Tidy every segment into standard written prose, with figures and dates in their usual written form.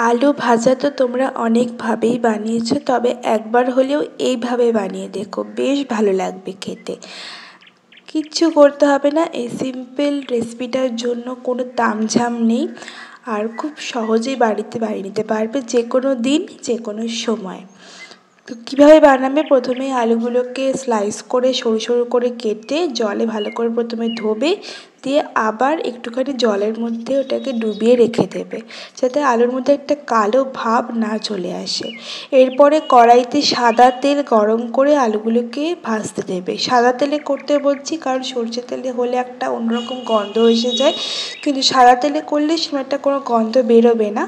আলু ভাজা তো তোমরা অনেকভাবেই বানিয়েছো, তবে একবার হলেও এইভাবে বানিয়ে দেখো, বেশ ভালো লাগবে খেতে। কিচ্ছু করতে হবে না, এই সিম্পল রেসিপিটার জন্য কোনো তামঝাম নেই, আর খুব সহজেই বাড়িতে বানিয়ে নিতে পারবে যে কোনো দিন যে কোনো সময়। তো কীভাবে বানাবে, প্রথমেই আলুগুলোকে স্লাইস করে সরু সরু করে কেটে জলে ভালো করে প্রথমে ধোবে, দিয়ে আবার একটুখানি জলের মধ্যে ওটাকে ডুবিয়ে রেখে দেবে, যাতে আলুর মধ্যে একটা কালো ভাব না চলে আসে। এরপরে কড়াইতে সাদা তেল গরম করে আলুগুলোকে ভাজতে দেবে। সাদা তেলে করতে বলছি কারণ সরষের তেলে হলে একটা অন্যরকম গন্ধ এসে যায়, কিন্তু সাদা তেলে করলে সেরকম একটা কোনো গন্ধ বেরোবে না,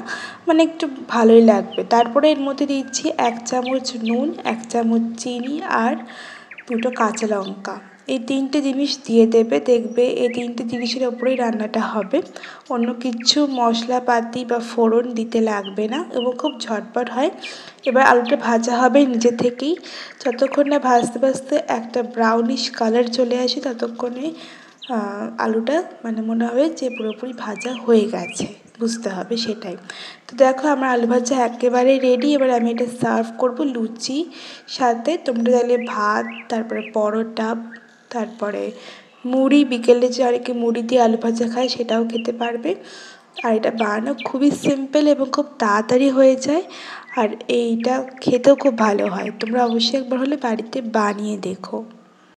মানে একটু ভালোই লাগবে। তারপরে এর মধ্যে দিচ্ছি 1 চামচ নুন, 1 চামচ চিনি আর 2টো কাঁচা লঙ্কা। এই 3টে জিনিস দিয়ে দেবে, দেখবে এই 3টে জিনিসের ওপরেই রান্নাটা হবে, অন্য কিচ্ছু মশলাপাতি বা ফোড়ন দিতে লাগবে না এবং খুব ঝটপট হয়। এবার আলুটা ভাজা হবে নিজে থেকেই, যতক্ষণ না ভাজতে ভাজতে একটা ব্রাউনিশ কালার চলে আসে ততক্ষণে আলুটা মানে মনে হবে যে পুরোপুরি ভাজা হয়ে গেছে, বুঝতে হবে সেটাই। তো দেখো আমার আলু ভাজা একেবারে রেডি। এবার আমি এটা সার্ভ করবো লুচি সাথে, তোমরা চাইলে ভাত, তারপরে পরোটা, তারপরে মুড়ি, বিকেলে যে অনেকে মুড়ি দিয়ে আলু ভাজা খায় সেটাও খেতে পারবে। আর এটা বানানো খুবই সিম্পল এবং খুব তাড়াতাড়ি হয়ে যায়, আর এইটা খেতেও খুব ভালো হয়। তোমরা অবশ্যই একবার হলে বাড়িতে বানিয়ে দেখো।